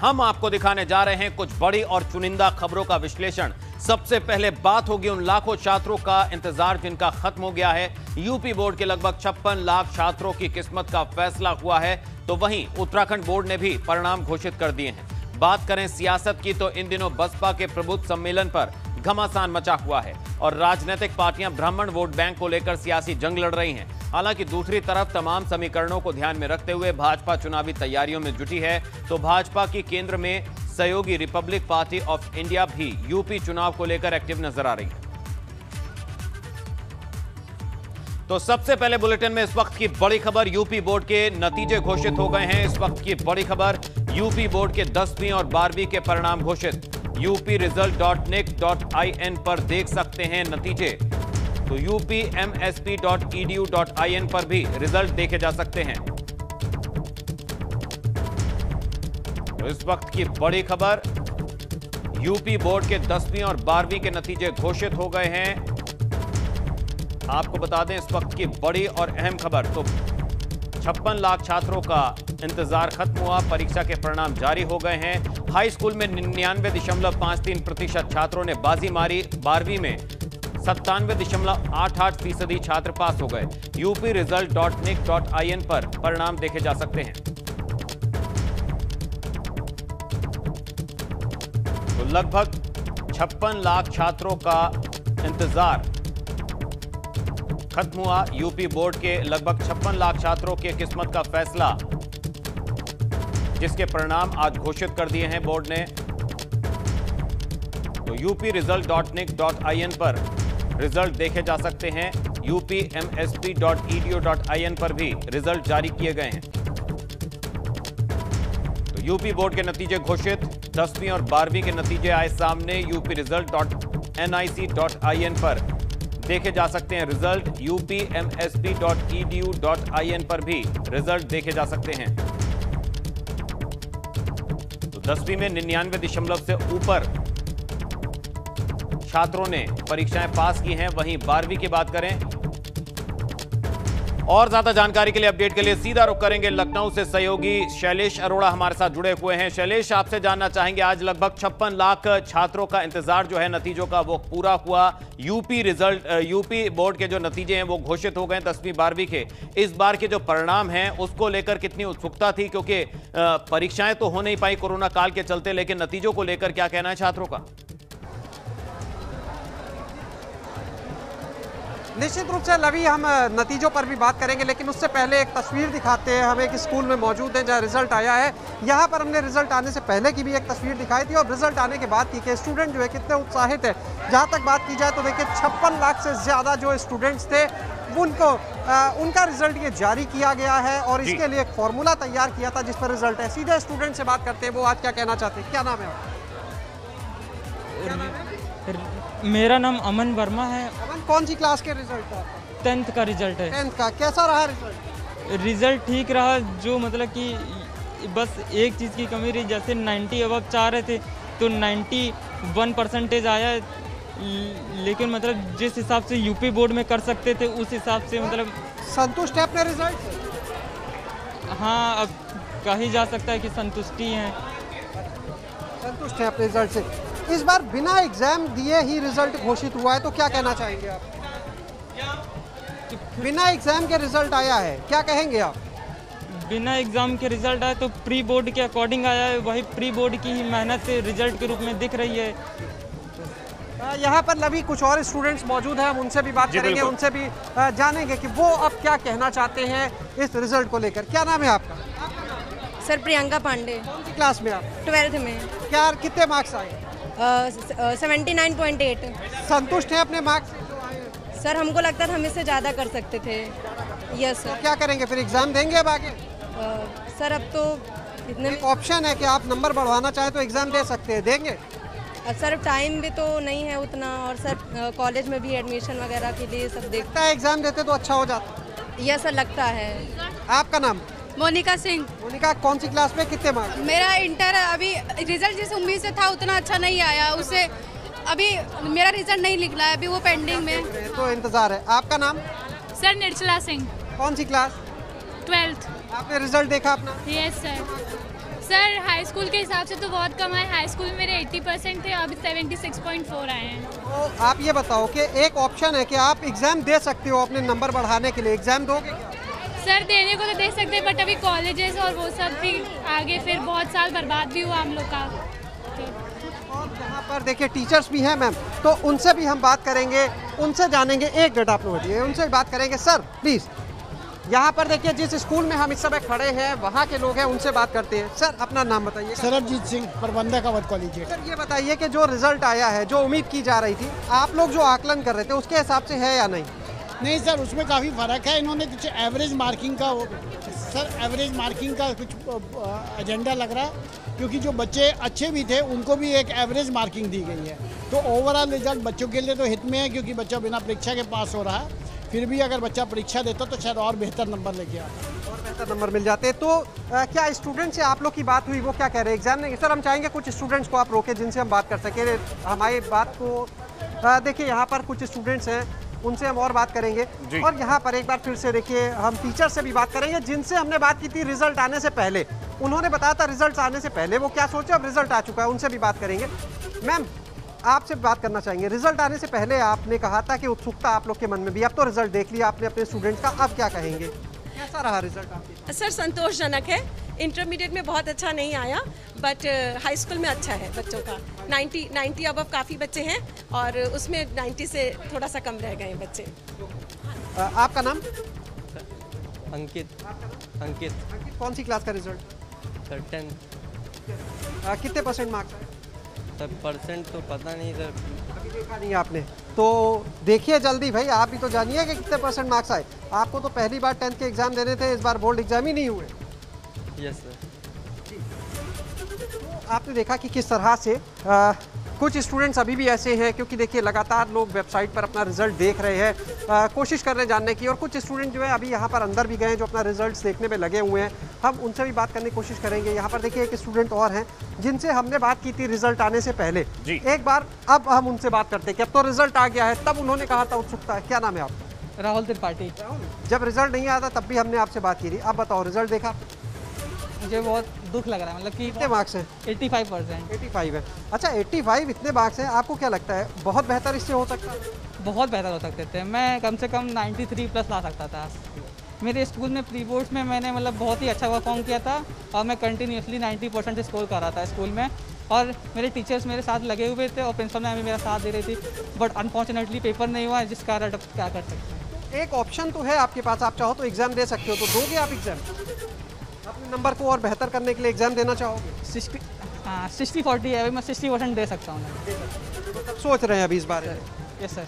हम आपको दिखाने जा रहे हैं कुछ बड़ी और चुनिंदा खबरों का विश्लेषण। सबसे पहले बात होगी उन लाखों छात्रों का इंतजार जिनका खत्म हो गया है। यूपी बोर्ड के लगभग 56 लाख छात्रों की किस्मत का फैसला हुआ है, तो वहीं उत्तराखंड बोर्ड ने भी परिणाम घोषित कर दिए हैं। बात करें सियासत की तो इन दिनों बसपा के प्रबुद्ध सम्मेलन पर घमासान मचा हुआ है और राजनीतिक पार्टियां ब्राह्मण वोट बैंक को लेकर सियासी जंग लड़ रही हैं। हालांकि दूसरी तरफ तमाम समीकरणों को ध्यान में रखते हुए भाजपा चुनावी तैयारियों में जुटी है, तो भाजपा की केंद्र में सहयोगी रिपब्लिक पार्टी ऑफ इंडिया भी यूपी चुनाव को लेकर एक्टिव नजर आ रही है। तो सबसे पहले बुलेटिन में इस वक्त की बड़ी खबर, यूपी बोर्ड के नतीजे घोषित हो गए हैं। इस वक्त की बड़ी खबर, यूपी बोर्ड के 10वीं और 12वीं के परिणाम घोषित। upresult.nic.in पर देख सकते हैं नतीजे। तो upmsp.edu.in पर भी रिजल्ट देखे जा सकते हैं। तो इस वक्त की बड़ी खबर, यूपी बोर्ड के 10वीं और 12वीं के नतीजे घोषित हो गए हैं। आपको बता दें इस वक्त की बड़ी और अहम खबर, तो 56 लाख छात्रों का इंतजार खत्म हुआ, परीक्षा के परिणाम जारी हो गए हैं। हाई स्कूल में 99.53% छात्रों ने बाजी मारी, 12वीं में 97.88% छात्र पास हो गए। upresult.nic.in पर परिणाम देखे जा सकते हैं। तो लगभग 56 लाख छात्रों का इंतजार खत्म हुआ। यूपी बोर्ड के लगभग 56 लाख छात्रों के किस्मत का फैसला, जिसके परिणाम आज घोषित कर दिए हैं बोर्ड ने। तो upresult.nic.in पर रिजल्ट देखे जा सकते हैं। upmsp.edu.in पर भी रिजल्ट जारी किए गए हैं। तो यूपी बोर्ड के नतीजे घोषित, 10वीं और 12वीं के नतीजे आए सामने। upresult.nic.in पर देखे जा सकते हैं रिजल्ट। upmsp.edu.in पर भी रिजल्ट देखे जा सकते हैं। तो 10वीं में 99 से ऊपर छात्रों ने परीक्षाएं पास की हैं। वहीं 12वीं की बात करें, और ज्यादा जानकारी के लिए, अपडेट के लिए सीधा रुख करेंगे लखनऊ से। सहयोगी शैलेश अरोड़ा हमारे साथ जुड़े हुए हैं। शैलेश, आपसे जानना चाहेंगे, आज लगभग 56 लाख छात्रों का इंतजार जो है नतीजों का वो पूरा हुआ। यूपी बोर्ड के जो नतीजे हैं वो घोषित हो गए 10वीं 12वीं के। इस बार के जो परिणाम हैं उसको लेकर कितनी उत्सुकता थी, क्योंकि परीक्षाएं तो हो नहीं पाई कोरोना काल के चलते, लेकिन नतीजों को लेकर क्या कहना है छात्रों का? निश्चित रूप से लवी, हम नतीजों पर भी बात करेंगे, लेकिन उससे पहले एक तस्वीर दिखाते हैं। हम एक स्कूल में मौजूद हैं जहां रिजल्ट आया है। यहाँ पर हमने रिजल्ट आने से पहले की भी एक तस्वीर दिखाई थी और रिजल्ट आने के बाद की कि स्टूडेंट जो है कितने उत्साहित है। जहाँ तक बात की जाए तो देखिए 56 लाख से ज़्यादा जो स्टूडेंट्स थे उनका रिजल्ट ये जारी किया गया है और इसके लिए एक फॉर्मूला तैयार किया था जिस पर रिजल्ट है। सीधे स्टूडेंट से बात करते हैं, वो आज क्या कहना चाहते हैं। क्या नाम है आपका? मेरा नाम अमन वर्मा है। अमन, कौन सी क्लास के रिजल्ट था? 10th का रिजल्ट है। 10th का कैसा रहा रिजल्ट? रिजल्ट ठीक रहा, जो मतलब कि बस एक चीज़ की कमी रही, जैसे 90 अबव चाह रहे थे तो 91% आया, लेकिन मतलब जिस हिसाब से यूपी बोर्ड में कर सकते थे उस हिसाब से मतलब संतुष्ट है अपने रिजल्ट से? हाँ, अब कही जा सकता है कि संतुष्टि हैं। संतुष्ट है अपने रिजल्ट से। इस बार बिना एग्जाम दिए ही रिजल्ट घोषित हुआ है, तो क्या कहना चाहेंगे आप? बिना एग्जाम के रिजल्ट आया है, क्या कहेंगे आप? बिना एग्जाम के रिजल्ट आया तो प्री बोर्ड के अकॉर्डिंग आया है, वही प्री बोर्ड की ही मेहनत से रिजल्ट के रूप में दिख रही है। यहाँ पर लभी कुछ और स्टूडेंट्स मौजूद हैं, हम उनसे भी बात करेंगे, उनसे भी जानेंगे कि वो अब क्या कहना चाहते हैं इस रिजल्ट को लेकर। क्या नाम है आपका? सर प्रियंका पांडे। कौन सी क्लास में आप? 12th में। क्या कितने मार्क्स आए? 79.8। संतुष्ट हैं अपने मार्क्स से? सर हमको लगता था हम इससे ज़्यादा कर सकते थे। Yes sir. तो क्या करेंगे फिर, एग्जाम देंगे अब आगे? सर अब तो इतने ऑप्शन है कि आप नंबर बढ़वाना चाहें तो एग्जाम दे सकते हैं, देंगे? सर टाइम भी तो नहीं है उतना, और सर कॉलेज में भी एडमिशन वगैरह के लिए सब देखता है। एग्जाम देते तो अच्छा हो जाता। यस सर, लगता है। आपका नाम? मोनिका सिंह। मोनिका, कौन सी क्लास में, कितने मार्क्स? मेरा इंटर अभी रिजल्ट जिस उम्मीद से था उतना अच्छा नहीं आया, उससे अभी मेरा रिजल्ट नहीं निकला है, अभी वो पेंडिंग में। तो इंतजार है। आपका नाम? सर निर्जला सिंह। कौन सी क्लास? 12th। आपने रिजल्ट देखा अपना? Yes sir. Sir high school के हिसाब से तो बहुत कम है। हाई स्कूल में मेरे 80% थे, अभी 76.4 आए हैं। तो आप ये बताओ कि एक ऑप्शन है कि आप एग्ज़ाम दे सकते हो अपने नंबर बढ़ाने के लिए, एग्ज़ाम दोगे क्या? सर देने को तो दे सकते हैं, बट अभी कॉलेजेस और वो सब भी आगे फिर बहुत साल बर्बाद भी हुआ हम लोग का। और यहाँ पर देखिए टीचर्स भी हैं मैम, तो उनसे भी हम बात करेंगे, उनसे जानेंगे। एक मिनट आप लोग हटिए, उनसे भी बात करेंगे। सर प्लीज़, यहाँ पर देखिए जिस स्कूल में हम इस समय खड़े हैं वहाँ के लोग हैं, उनसे बात करते हैं। सर अपना नाम बताइए। सरबजीत सिंह, प्रबंधक अवध कॉलेज। सर ये बताइए कि जो रिजल्ट आया है, जो उम्मीद की जा रही थी, आप लोग जो आकलन कर रहे थे उसके हिसाब से है या नहीं? नहीं सर, उसमें काफ़ी फ़र्क है। इन्होंने कुछ एवरेज मार्किंग का एवरेज मार्किंग का कुछ एजेंडा लग रहा है, क्योंकि जो बच्चे अच्छे भी थे उनको भी एक एवरेज मार्किंग दी गई है। तो ओवरऑल रिजल्ट बच्चों के लिए तो हित में है, क्योंकि बच्चा बिना परीक्षा के पास हो रहा है। फिर भी अगर बच्चा परीक्षा देता तो शायद और बेहतर नंबर लेके आता, और बेहतर नंबर मिल जाते। तो क्या स्टूडेंट से आप लोग की बात हुई, वो क्या कह रहे हैं एग्जाम में? सर हम चाहेंगे कुछ स्टूडेंट्स को आप रोके जिनसे हम बात कर सकें हमारी बात को। देखिए यहाँ पर कुछ स्टूडेंट्स हैं, उनसे हम और बात करेंगे। और यहाँ पर एक बार फिर से देखिए हम टीचर से भी बात करेंगे जिनसे हमने बात की थी रिजल्ट आने से पहले। उन्होंने बताया था रिजल्ट आने से पहले वो क्या सोचे, अब रिजल्ट आ चुका है, उनसे भी बात करेंगे। मैम आपसे बात करना चाहेंगे, रिजल्ट आने से पहले आपने कहा था कि उत्सुकता आप लोग के मन में भी, अब तो रिजल्ट देख लिया आपने अपने स्टूडेंट्स का, अब क्या कहेंगे, कैसा रहा रिजल्ट आपके? सर संतोषजनक है। इंटरमीडिएट में बहुत अच्छा नहीं आया, बट हाई स्कूल में अच्छा है बच्चों का। 90 अबव काफ़ी बच्चे हैं, और उसमें 90 से थोड़ा सा कम रह गए बच्चे। आपका नाम? अंकित। अंकित कौन सी क्लास का रिजल्ट? सर 10। कितने परसेंट मार्क्स आए? सर परसेंट तो पता नहीं सर, अभी देखा नहीं आपने, तो देखिए जल्दी भाई, आप भी तो जानिए कि कितने परसेंट मार्क्स आए। आपको तो पहली बार 10th के एग्जाम देने थे, इस बार बोर्ड एग्जाम ही नहीं हुए। Yes sir. आपने देखा कि किस तरह से कुछ स्टूडेंट्स अभी भी ऐसे हैं, क्योंकि देखिए लगातार लोग वेबसाइट पर अपना रिजल्ट देख रहे हैं, कोशिश कर रहे हैं जानने की। और कुछ स्टूडेंट जो है अभी यहाँ पर अंदर भी गए हैं, जो अपना रिजल्ट्स देखने में लगे हुए हैं। हम उनसे भी बात करने की कोशिश करेंगे। यहाँ पर देखिए एक स्टूडेंट और हैं जिनसे हमने बात की थी रिजल्ट आने से पहले। एक बार अब हम उनसे बात करते हैं कि अब तो रिजल्ट आ गया है, तब उन्होंने कहा था उत्सुकता है। क्या नाम है आपका? राहुल त्रिपाठी। जब रिजल्ट नहीं आया था तब भी हमने आपसे बात की थी, अब बताओ रिजल्ट देखा? मुझे बहुत दुख लग रहा है, मतलब कि कितने मार्क्स हैं? 85%। 85 है। अच्छा 85 इतने मार्क्स हैं, आपको क्या लगता है बहुत बेहतर इससे हो सकता है? बहुत बेहतर हो सकते थे, मैं कम से कम 93 प्लस ला सकता था। मेरे स्कूल में प्री बोर्ड्स में मैंने मतलब बहुत ही अच्छा परफॉर्म किया था, और मैं कंटिन्यूसली 90% स्कोर कर रहा था स्कूल में। और मेरे टीचर्स मेरे साथ लगे हुए थे, और प्रिंसिपल मैम भी मेरा साथ दे रही थी, बट अनफॉर्चुनेटली पेपर नहीं हुआ, जिस कारण अब क्या कर सकते हैं। एक ऑप्शन तो है आपके पास, आप चाहो तो एग्ज़ाम दे सकते हो, तो दोगे आप एग्ज़ाम? अपने नंबर को और बेहतर करने के लिए एग्ज़ाम देना चाहोगे? 60-40 है, अभी मैं 60% दे सकता हूँ। मतलब सोच रहे हैं अभी इस बारे में? Yes sir.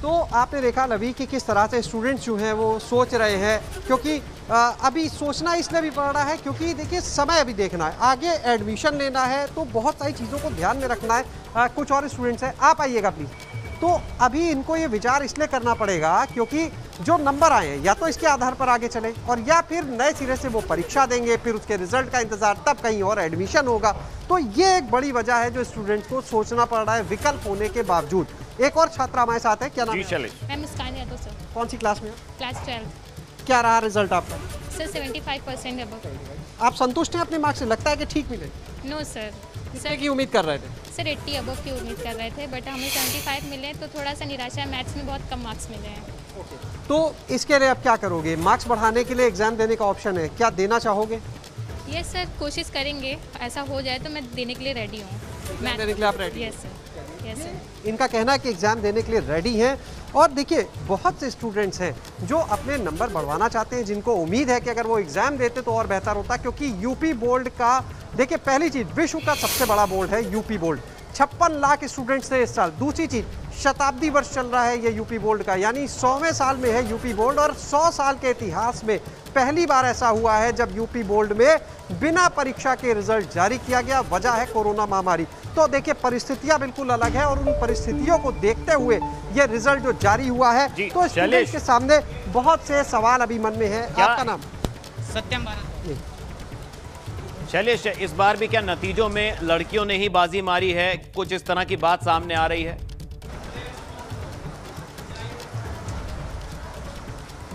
तो आपने देखा लवी कि किस तरह से स्टूडेंट्स जो हैं वो सोच रहे हैं, क्योंकि अभी सोचना इसलिए भी पड़ रहा है क्योंकि देखिए समय अभी देखना है, आगे एडमिशन लेना है, तो बहुत सारी चीज़ों को ध्यान में रखना है। कुछ और स्टूडेंट्स हैं, आप आइएगा प्लीज़। तो अभी इनको ये विचार इसलिए करना पड़ेगा क्योंकि जो नंबर आए हैं या तो इसके आधार पर आगे चले, और या फिर नए सिरे से वो परीक्षा देंगे, फिर उसके रिजल्ट का इंतजार, तब कहीं और एडमिशन होगा। तो ये एक बड़ी वजह है जो स्टूडेंट्स को सोचना पड़ रहा है विकल्प होने के बावजूद। एक और छात्रा हमारे साथ है, क्या नाम है? मैं मुस्कान यादव सर। कौन सी क्लास में? क्लास 12। क्या रहा रिजल्ट आपका? Sir 75% above. आप संतुष्ट हैं अपने मार्क्स से? लगता है कि ठीक मिले? No sir. कितने की उम्मीद कर रहे थे? सर 80 अबव की उम्मीद कर रहे थे, बट हमें 75 मिले, तो थोड़ा सा निराशा है। मैथ्स में बहुत कम मार्क्स मिले हैं। तो इसके लिए आप क्या करोगे? मार्क्स बढ़ाने के लिए एग्जाम देने का ऑप्शन है, क्या देना चाहोगे? यस सर, कोशिश करेंगे, ऐसा हो जाए तो मैं देने के लिए रेडी हूँ। देने के लिए आप ready? Yes sir, yes sir. इनका कहना है कि एग्ज़ाम देने के लिए रेडी हैं। और देखिए बहुत से स्टूडेंट्स हैं जो अपने नंबर बढ़वाना चाहते हैं, जिनको उम्मीद है कि अगर वो एग्ज़ाम देते तो और बेहतर होता, क्योंकि यूपी बोर्ड का देखिए पहली चीज़ विश्व का सबसे बड़ा बोर्ड है यूपी बोर्ड। 56 लाख स्टूडेंट्स थे इस साल। दूसरी चीज़ शताब्दी वर्ष चल रहा है ये यूपी बोर्ड का, यानी 100वें साल में है यूपी बोर्ड, और 100 साल के इतिहास में पहली बार ऐसा हुआ है जब यूपी बोर्ड में बिना परीक्षा के रिजल्ट जारी किया गया। वजह है कोरोना महामारी। तो देखिए परिस्थितियां बिल्कुल अलग है, और उन परिस्थितियों को देखते हुए ये रिजल्ट जो जारी हुआ है, तो स्टूडेंट्स के सामने बहुत से सवाल अभी मन में है। आपका नाम? सत्यम भारत। शैलेश, इस बार भी क्या नतीजों में लड़कियों ने ही बाजी मारी है? कुछ इस तरह की बात सामने आ रही है।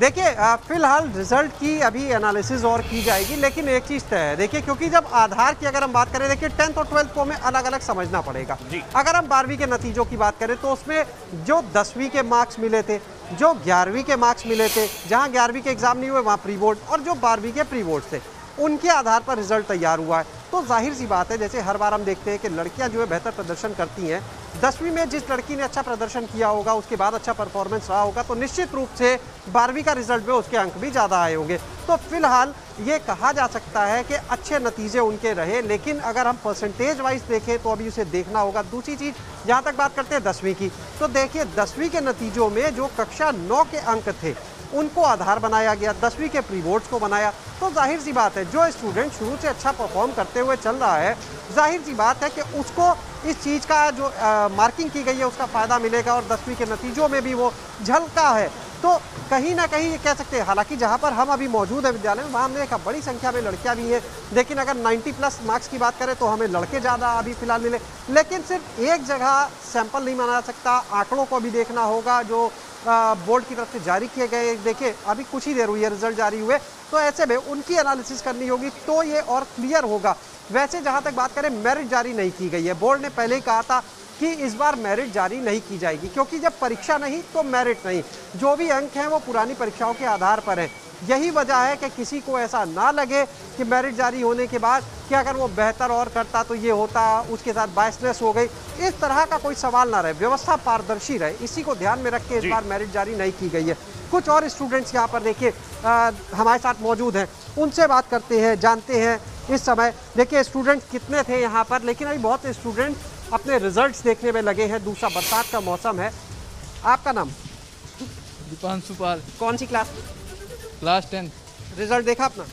देखिए फिलहाल रिजल्ट की अभी एनालिसिस और की जाएगी, लेकिन एक चीज़ तय है। देखिए क्योंकि जब आधार की अगर हम बात करें, देखिए 10th और 12th को हमें अलग अलग समझना पड़ेगा। अगर हम 12वीं के नतीजों की बात करें तो उसमें जो 10वीं के मार्क्स मिले थे, जो 11वीं के मार्क्स मिले थे, जहाँ 11वीं के एग्जाम नहीं हुए वहाँ प्री बोर्ड, और जो 12वीं के प्री बोर्ड थे, उनके आधार पर रिजल्ट तैयार हुआ है। तो जाहिर सी बात है, जैसे हर बार हम देखते हैं कि लड़कियां जो है बेहतर प्रदर्शन करती हैं। 10वीं में जिस लड़की ने अच्छा प्रदर्शन किया होगा, उसके बाद अच्छा परफॉर्मेंस रहा होगा, तो निश्चित रूप से 12वीं का रिजल्ट में उसके अंक भी ज़्यादा आए होंगे। तो फिलहाल ये कहा जा सकता है कि अच्छे नतीजे उनके रहे, लेकिन अगर हम परसेंटेज वाइज देखें तो अभी उसे देखना होगा। दूसरी चीज़, जहाँ तक बात करते हैं 10वीं की, तो देखिए 10वीं के नतीजों में जो कक्षा 9 के अंक थे उनको आधार बनाया गया, 10वीं के प्री बोर्ड्स को बनाया। तो जाहिर सी बात है, जो स्टूडेंट शुरू से अच्छा परफॉर्म करते हुए चल रहा है, जाहिर सी बात है कि उसको इस चीज़ का जो मार्किंग की गई है उसका फ़ायदा मिलेगा, और 10वीं के नतीजों में भी वो झलका है। तो कहीं ना कहीं ये कह सकते हैं, हालांकि जहाँ पर हम अभी मौजूद है विद्यालय में, वहाँ हमने देखा बड़ी संख्या में लड़कियाँ भी हैं, लेकिन अगर 90+ मार्क्स की बात करें तो हमें लड़के ज़्यादा अभी फ़िलहाल मिले। लेकिन सिर्फ एक जगह सैंपल नहीं माना जा सकता, आंकड़ों को भी देखना होगा जो बोर्ड की तरफ से जारी किए गए। देखिए अभी कुछ ही देर हुई है रिजल्ट जारी हुए, तो ऐसे में उनकी एनालिसिस करनी होगी तो ये और क्लियर होगा। वैसे जहाँ तक बात करें, मेरिट जारी नहीं की गई है। बोर्ड ने पहले ही कहा था कि इस बार मेरिट जारी नहीं की जाएगी, क्योंकि जब परीक्षा नहीं तो मेरिट नहीं, जो भी अंक हैं वो पुरानी परीक्षाओं के आधार पर हैं। यही वजह है कि किसी को ऐसा ना लगे कि मेरिट जारी होने के बाद कि अगर वो बेहतर और करता तो ये होता, उसके साथ बायसनेस हो गई, इस तरह का कोई सवाल ना रहे, व्यवस्था पारदर्शी रहे, इसी को ध्यान में रख के इस बार मेरिट जारी नहीं की गई है। कुछ और स्टूडेंट्स यहाँ पर देखिए हमारे साथ मौजूद हैं, उनसे बात करते हैं, जानते हैं इस समय देखिए स्टूडेंट्स कितने थे यहाँ पर, लेकिन अभी बहुत स्टूडेंट अपने रिजल्ट्स देखने में लगे हैं। दूसरा बरसात का मौसम है। आपका नाम? दीपांशु पाल। कौन सी क्लास? क्लास 10। रिजल्ट देखा अपना?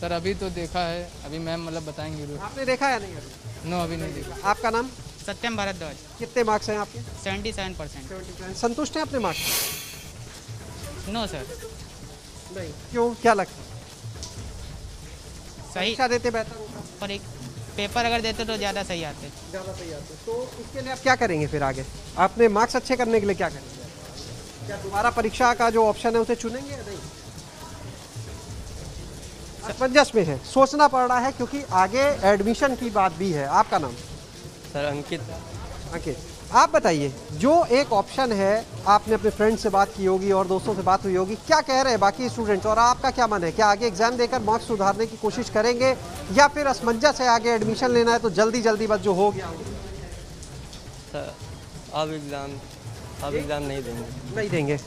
सर अभी तो देखा है, अभी मैम मतलब बताएंगे। आपने देखा या नहीं अभी? नो, अभी नहीं देखा। आपका नाम? सत्यम भारद्वाज। कितने मार्क्स हैं आपके? 77%। संतुष्ट हैं अपने मार्क्स? No sir. नहीं, क्यों, क्या लगता है? सही परीक्षा देते बेहतर होता, पर एक पेपर अगर देते तो ज़्यादा सही आते। ज़्यादा सही आते। तो इसके लिए आप क्या करेंगे फिर आगे? आपने मार्क्स अच्छे करने के लिए क्या करेंगे? क्या दोबारा परीक्षा का जो ऑप्शन है उसे चुनेंगे या नहीं? असमंजस में है, सोचना पड़ रहा है, क्योंकि आगे एडमिशन की बात भी है। आपका नाम? सर अंकित। अंकित, आप बताइए, जो एक ऑप्शन है, आपने अपने फ्रेंड से बात की होगी और दोस्तों से बात हुई होगी, क्या कह रहे हैं बाकी स्टूडेंट्स, और आपका क्या मन है? क्या आगे एग्जाम देकर मार्क्स सुधारने की कोशिश करेंगे, या फिर असमंजस है, आगे एडमिशन लेना है तो जल्दी बस जो हो गया? सर अब एग्ज़ाम नहीं देंगे।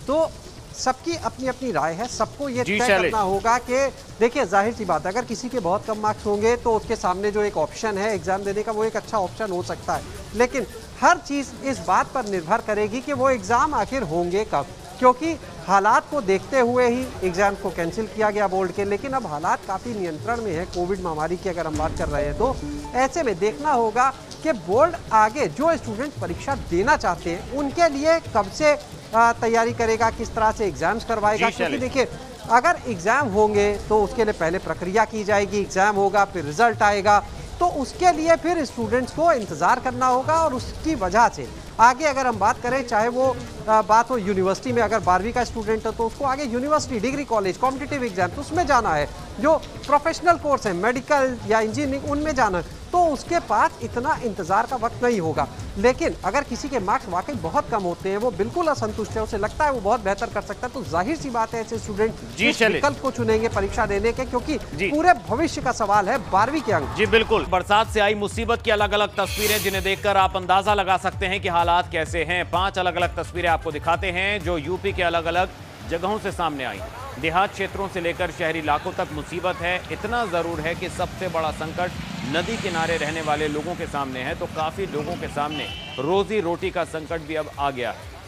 तो सबकी अपनी अपनी राय है, सबको ये तय करना होगा कि देखिए जाहिर सी बात है, अगर किसी के बहुत कम मार्क्स होंगे तो उसके सामने जो एक ऑप्शन है एग्जाम देने का, वो एक अच्छा ऑप्शन हो सकता है। लेकिन हर चीज़ इस बात पर निर्भर करेगी कि वो एग्ज़ाम आखिर होंगे कब, क्योंकि हालात को देखते हुए ही एग्ज़ाम को कैंसिल किया गया बोर्ड के। लेकिन अब हालात काफ़ी नियंत्रण में है, कोविड महामारी की अगर हम बात कर रहे हैं, तो ऐसे में देखना होगा कि बोर्ड आगे जो स्टूडेंट परीक्षा देना चाहते हैं उनके लिए कब से तैयारी करेगा, किस तरह से एग्जाम्स करवाएगा। क्योंकि देखिए अगर एग्ज़ाम होंगे तो उसके लिए पहले प्रक्रिया की जाएगी, एग्ज़ाम होगा फिर रिजल्ट आएगा, तो उसके लिए फिर स्टूडेंट्स को इंतज़ार करना होगा। और उसकी वजह से आगे अगर हम बात करें, चाहे वो बात हो यूनिवर्सिटी में, अगर 12वीं का स्टूडेंट है तो उसको आगे university, degree college, competitive exam तो उसमें जाना है, जो प्रोफेशनल कोर्स है मेडिकल या इंजीनियरिंग उनमें जाना है, तो उसके पास इतना इंतज़ार का वक्त नहीं होगा। लेकिन अगर किसी के मार्क्स वाकई बहुत कम होते हैं, वो बिल्कुल असंतुष्ट है, उसे लगता है वो बहुत बेहतर कर सकता है, तो जाहिर सी बात है ऐसे स्टूडेंट इस विकल्प को चुनेंगे परीक्षा देने के, क्योंकि पूरे भविष्य का सवाल है 12वीं के अंक। जी बिल्कुल, बरसात से आई मुसीबत की अलग अलग तस्वीरें, जिन्हें देखकर आप अंदाजा लगा सकते हैं कि हालात कैसे हैं। 5 अलग अलग तस्वीरें आपको दिखाते हैं जो यूपी के अलग अलग जगहों से सामने आई। देहात क्षेत्रों से लेकर शहरी इलाकों तक मुसीबत है। इतना जरूर है कि सबसे बड़ा संकट नदी किनारे रहने वाले लोगों के सामने है, तो काफी लोगों के सामने रोजी रोटी का संकट भी अब आ गया है।